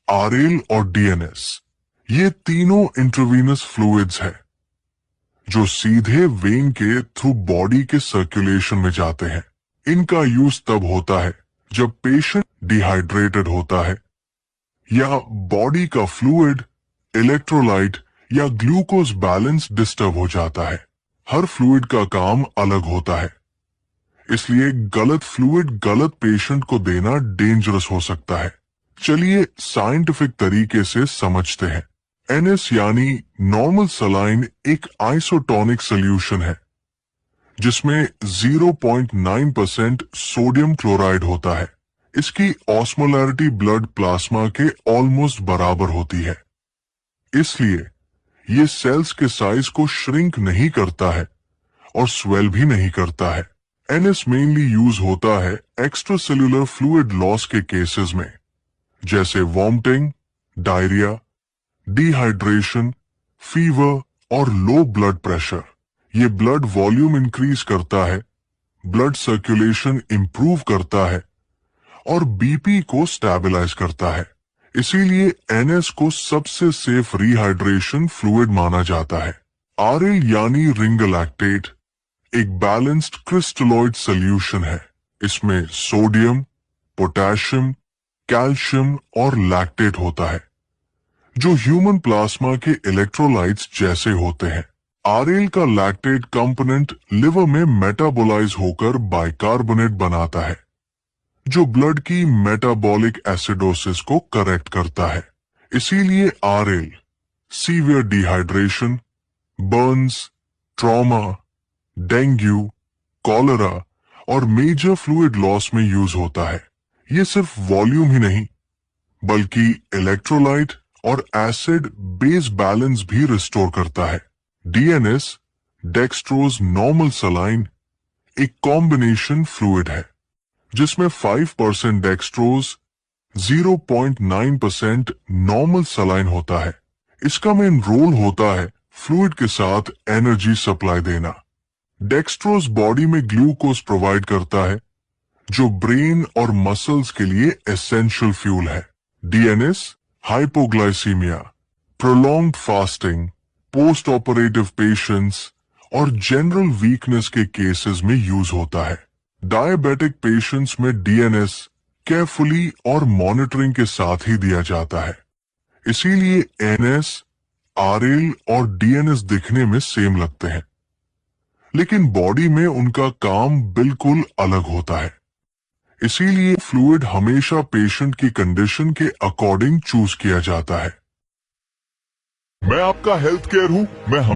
RL और DNS, ये तीनों इंट्रावीनस फ्लूइड्स हैं जो सीधे वेन के थ्रू बॉडी के सर्कुलेशन में जाते हैं। इनका यूज तब होता है जब पेशेंट डिहाइड्रेटेड होता है या बॉडी का फ्लूइड, इलेक्ट्रोलाइट या ग्लूकोज बैलेंस डिस्टर्ब हो जाता है। हर फ्लूइड का काम अलग होता है, इसलिए गलत फ्लूइड गलत पेशेंट को देना डेंजरस हो सकता है। चलिए साइंटिफिक तरीके से समझते हैं। एनएस यानी नॉर्मल सलाइन एक आइसोटोनिक सोल्यूशन है जिसमें 0.9% सोडियम क्लोराइड होता है। इसकी ऑस्मोलैरिटी ब्लड प्लाज्मा के ऑलमोस्ट बराबर होती है, इसलिए ये सेल्स के साइज को श्रिंक नहीं करता है और स्वेल भी नहीं करता है। एनएस मेनली यूज होता है एक्स्ट्रा सेल्यूलर फ्लूइड लॉस के केसेस में, जैसे वॉमिटिंग, डायरिया, डिहाइड्रेशन, फीवर और लो ब्लड प्रेशर। ये ब्लड वॉल्यूम इंक्रीज करता है, ब्लड सर्कुलेशन इंप्रूव करता है और बीपी को स्टेबलाइज करता है। इसीलिए एनएस को सबसे सेफ रिहाइड्रेशन फ्लूइड माना जाता है। आरएल यानी रिंग लैक्टेट एक बैलेंस्ड क्रिस्टलॉइड सोल्यूशन है। इसमें सोडियम, पोटेशियम, कैल्शियम और लैक्टेट होता है जो ह्यूमन प्लाज्मा के इलेक्ट्रोलाइट्स जैसे होते हैं। आरएल का लैक्टेट कंपोनेंट लिवर में मेटाबोलाइज होकर बाइकार्बोनेट बनाता है जो ब्लड की मेटाबॉलिक एसिडोसिस को करेक्ट करता है। इसीलिए RL severe dehydration, Burns, trauma, dengue, cholera और मेजर फ्लूइड लॉस में यूज होता है। ये सिर्फ वॉल्यूम ही नहीं बल्कि इलेक्ट्रोलाइट और एसिड बेस बैलेंस भी रिस्टोर करता है। डीएनएस डेक्सट्रोज नॉर्मल सलाइन एक कॉम्बिनेशन फ्लूइड है जिसमें 5% डेक्सट्रोज, 0.9% नॉर्मल सलाइन होता है। इसका मेन रोल होता है फ्लूइड के साथ एनर्जी सप्लाई देना। डेक्सट्रोज बॉडी में ग्लूकोज प्रोवाइड करता है जो ब्रेन और मसल्स के लिए एसेंशियल फ्यूल है। DNS hypoglycaemia, prolonged fasting, post operative patients और जनरल वीकनेस के केसेस में यूज होता है। डायबिटिक पेशेंट्स में डीएनएस केयरफुली और मॉनिटरिंग के साथ ही दिया जाता है। इसीलिए एनएस, आरएल और डीएनएस दिखने में सेम लगते हैं, लेकिन बॉडी में उनका काम बिल्कुल अलग होता है। इसीलिए फ्लूइड हमेशा पेशेंट की कंडीशन के अकॉर्डिंग चूज किया जाता है। मैं आपका हेल्थ केयर हूं, मैं